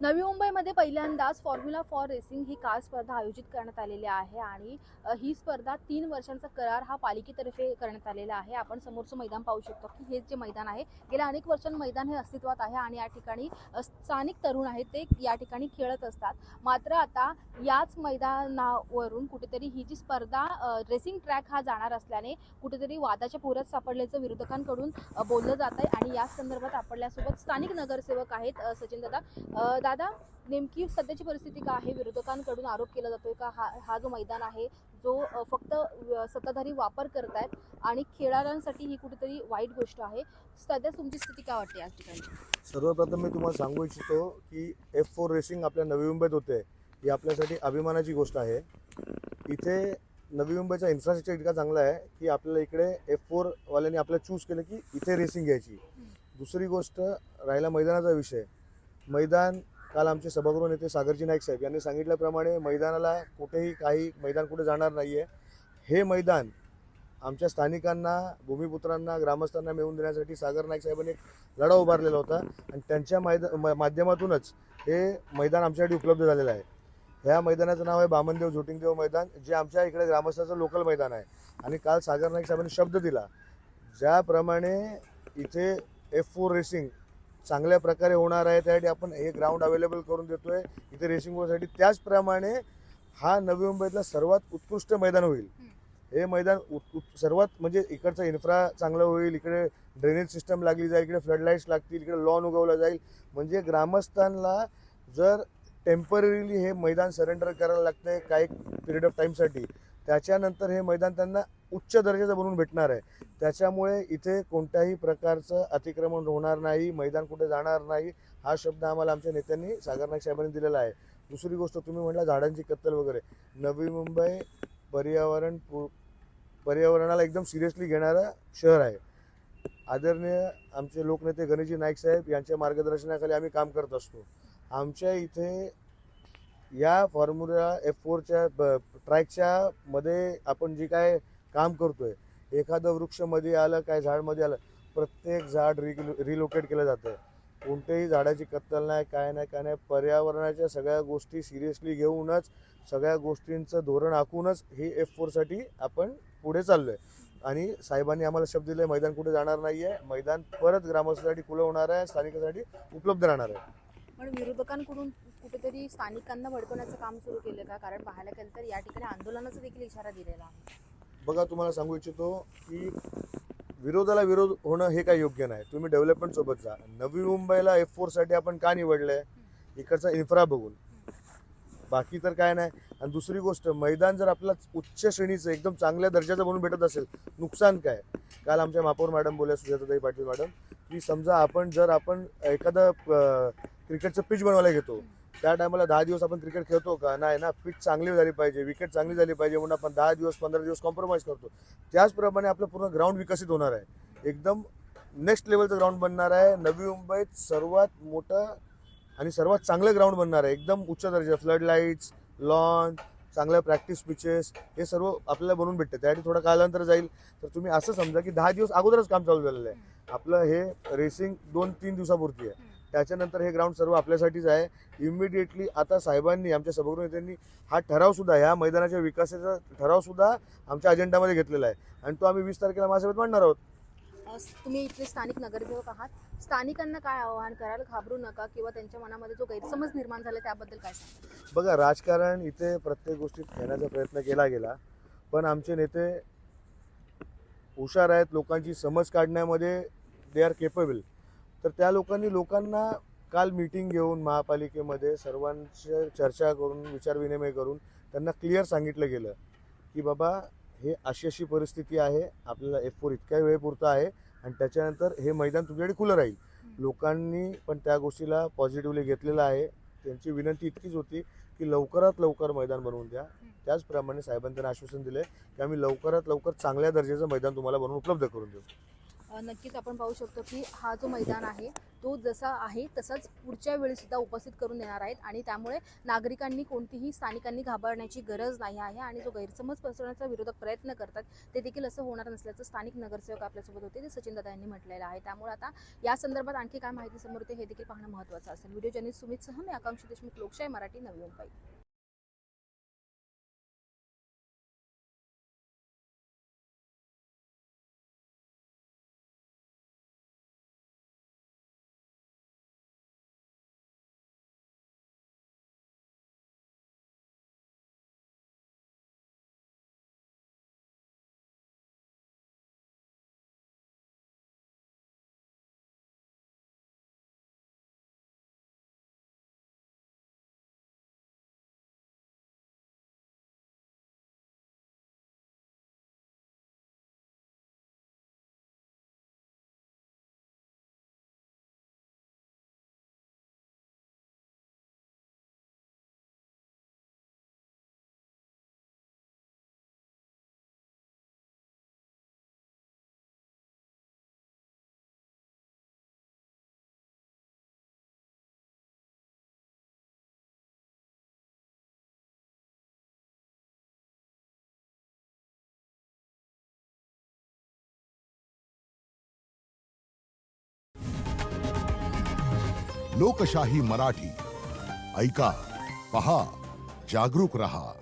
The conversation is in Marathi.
नवी मुंबईमध्ये पहिल्यांदाच formula for racing he car स्पर्धा आयोजित करण्यात आलेली आहे आणि ही स्पर्धा 3 वर्षांचा करार हा पालिकेतर्फे करण्यात आलेला आहे. आपण समोरचं मैदान पाहू शकतो की हे जे मैदान आहे गेल्या अनेक वर्षां मैदान हे अस्तित्वात आहे आणि या ठिकाणी स्थानिक तरुण आहेत ते या ठिकाणी खेळत असतात. मात्र आता याच मैदानावरून कुठेतरी ही जी स्पर्धा रेसिंग ट्रॅक हा जाणार असल्याने कुठेतरी वादाच्या भोवऱ्यात सापडल्याचं विरोधकांकडून बोललं जात आहे आणि या संदर्भात आपल्यासोबत स्थानिक नगरसेवक आहेत सचिन दादा. दादा, नेमकी सध्याची परिस्थिती काय आहे? विरोधकांकडून आरोप केला जातोय का हा जो मैदान आहे जो फक्त सत्ताधारी वापर करतायत आणि खेळाडूंसाठी ही कुठेतरी वाईट गोष्ट आहे. सध्या तुमची स्थिती काय वाटते या ठिकाणी? सर्वप्रथम मी तुम्हाला सांगू इच्छितो की F4 रेसिंग आपल्या नवी मुंबईत होते, ही आपल्यासाठी अभिमानाची गोष्ट आहे. इथे नवी मुंबईचा इन्फ्रास्ट्रक्चर इतका चांगला आहे की आपल्याला इकडे F4 वाल्यांनी आपल्याला चूज केलं की इथे रेसिंग घ्यायची. दुसरी गोष्ट राहिला मैदानाचा विषय. मैदान काल आमचे सभागृह नेते सागरजी नाईक साहेब यांनी सांगितल्याप्रमाणे मैदानाला कुठेही काही मैदान कुठे जाणार नाही आहे. हे मैदान आमच्या स्थानिकांना, भूमिपुत्रांना, ग्रामस्थांना मिळवून देण्यासाठी सागर नाईक साहेबांनी एक लढा उभारलेला होता आणि त्यांच्या माध्यमातूनच हे मैदान आमच्यासाठी उपलब्ध झालेलं आहे. ह्या मैदानाचं नाव आहे बामनदेव झोटिंगदेव मैदान, जे आमच्या इकडे ग्रामस्थाचं लोकल मैदान आहे. आणि काल सागर नाईक साहेबांनी शब्द दिला, ज्याप्रमाणे इथे F4 रेसिंग चांगल्या प्रकारे होणार आहे त्यासाठी आपण हे ग्राउंड अवेलेबल करून देतोय इथे रेसिंग होण्यासाठी. त्याचप्रमाणे हा नवी मुंबईतला सर्वात उत्कृष्ट मैदान होईल. हे मैदान सर्वात म्हणजे इकडचं इन्फ्रा चांगलं होईल, इकडे ड्रेनेज सिस्टम लागली जाईल, इकडे फ्लडलाईट्स लागतील, इकडे लॉन उगवला जाईल. म्हणजे ग्रामस्थांना जर टेम्पररीली हे मैदान सरेंडर करायला लागतंय काही पिरियड ऑफ टाईमसाठी, त्याच्यानंतर हे मैदान त्यांना उच्च दर्जाचं बनवून भेटणार आहे. त्याच्यामुळे इथे कोणत्याही प्रकारचं अतिक्रमण होणार नाही, मैदान कुठे जाणार नाही, हा शब्द आम्हाला आमच्या नेत्यांनी सागर नाईक साहेबांनी दिलेला आहे. दुसरी गोष्ट, तुम्ही म्हटला झाडांची कत्तल वगैरे, नवी मुंबई पर्यावरणाला एकदम सिरियसली घेणारं शहर आहे. आदरणीय आमचे लोकनेते गणेशजी नाईक साहेब यांच्या मार्गदर्शनाखाली आम्ही काम करत असतो. आमच्या इथे या फॉर्म्युला F4च्या ट्रॅकच्या मध्ये आपण जे काय काम करतोय, एखादं वृक्ष मध्ये आलं, काय झाड मध्ये आलं, प्रत्येक झाड रिलोकेट केलं जातं. कोणत्याही झाडाची कत्तल नाही, काय नाही. पर्यावरणाच्या सगळ्या गोष्टी सिरियसली घेऊनच, सगळ्या गोष्टींचं धोरण आखूनच हे F4साठी आपण पुढे चाललोय. आणि साहेबांनी आम्हाला शब्द दिले, मैदान कुठे जाणार नाहीये, मैदान परत ग्रामस्थांसाठी खुलं होणार आहे, स्थानिकांसाठी उपलब्ध राहणार आहे. पण विरोधकांकडून कुठेतरी स्थानिकांना भडकवण्याचं काम सुरू केलं का? कारण पाहायला गेलं तर या ठिकाणी आंदोलनाचा देखील इशारा दिलेला आहे. बघा, तुम्हाला सांगू इच्छितो की विरोधाला विरोध होणं हे काही योग्य नाही. तुम्ही डेव्हलपमेंट सोबत जा. नवी मुंबईला F4साठी आपण का निवडलंय? इकडचा इन्फ्रा बघून, बाकी तर काय नाही. आणि दुसरी गोष्ट, मैदान जर आपला उच्च श्रेणीचं एकदम चांगल्या दर्जाचं बनवून भेटत असेल, नुकसान काय? काल आमच्या महापौर मॅडम बोलल्या, सुजाताताई पाटील मॅडम, की समजा आपण एखादं क्रिकेटचं पिच बनवायला घेतो, त्या टायमाला 10 दिवस आपण क्रिकेट खेळतो का? नाही ना. पिच चांगली झाली पाहिजे, विकेट चांगली झाली पाहिजे म्हणून आपण 10 दिवस 15 दिवस कॉम्प्रोमाइज करतो. त्याचप्रमाणे आपलं पूर्ण ग्राउंड विकसित होणार आहे, एकदम नेक्स्ट लेवलचं ग्राउंड बनणार आहे. नवी मुंबईत सर्वात मोठं आणि सर्वात चांगलं ग्राउंड बनणार आहे, एकदम उच्च दर्जा, फ्लड लाईट्स, लॉन, चांगल्या प्रॅक्टिस पिचेस, हे सर्व आपल्याला बनवून भेटते. त्यासाठी थोडा कालांतर जाईल. तर तुम्ही असं समजा की 10 दिवस अगोदरच काम चालू झालेलं आहे. आपलं हे रेसिंग 2-3 दिवसापुरती आहे, त्याच्यानंतर हे ग्राउंड सर्व आपल्यासाठीच आहे. इमिडिएटली आता साहेबांनी, आमच्या सभागृह नेत्यांनी हा ठरावसुद्धा, ह्या मैदानाच्या विकासाचा ठरावसुद्धा आमच्या अजेंडामध्ये घेतलेला आहे आणि तो आम्ही 20 तारखेला महासभेत मांडणार आहोत. तुम्ही इथले स्थानिक नगरसेवक आहात, स्थानिकांना काय आवाहन कराल? घाबरू नका किंवा त्यांच्या मनामध्ये जो गैरसमज निर्माण झाला त्याबद्दल काय सांगा? बघा, राजकारण इथे प्रत्येक गोष्टीत खेळण्याचा प्रयत्न केला गेला, पण आमचे नेते हुशार आहेत, लोकांची समज काढण्यामध्ये दे आर केपेबल. तर त्या लोकांना काल मीटिंग घेऊन महापालिकेमध्ये सर्वांची चर्चा करून, विचारविनिमय करून त्यांना क्लिअर सांगितलं गेलं की बाबा, हे अशी परिस्थिती आहे, आपल्याला F4 इतक्या वेळेपुरतं आहे आणि त्याच्यानंतर हे मैदान तुमच्याकडे खुलं राहील. लोकांनी पण त्या गोष्टीला पॉझिटिव्हली घेतलेलं आहे. त्यांची विनंती इतकीच होती की लवकरात लवकर मैदान बनवून द्या. त्याचप्रमाणे साहेबांनी त्यांना आश्वासन दिले की आम्ही लवकरात लवकर चांगल्या दर्जाचं मैदान तुम्हाला बनवून उपलब्ध करून देऊ. नक्कीच आपण पाहू शकतो की हा जो मैदान आहे तो जसा आहे तसाच पुढच्या वेळी सुद्धा उपस्थित करून देणार आहेत आणि त्यामुळे नागरिकांनी कोणतीही स्थानिकांनी घाबरण्याची गरज नाही आहे आणि जो गैरसमज पसरवण्याचा विरोधक प्रयत्न करतात ते देखील असं होणार नसल्याचं स्थानिक नगरसेवक आपल्यासोबत होते ते सचिन दादा यांनी म्हटलेलं आहे. त्यामुळे आता या संदर्भात आणखी काय माहिती समोर येते हे देखील पाहणं महत्त्वाचं असेल. व्हिडिओ जर्नलिस्ट सुमितसह मी आकांक्षा देशमुख, लोकशाही मराठी, नवी मुंबई. लोकशाही मराठी ऐका, पहा, जागरूक रहा.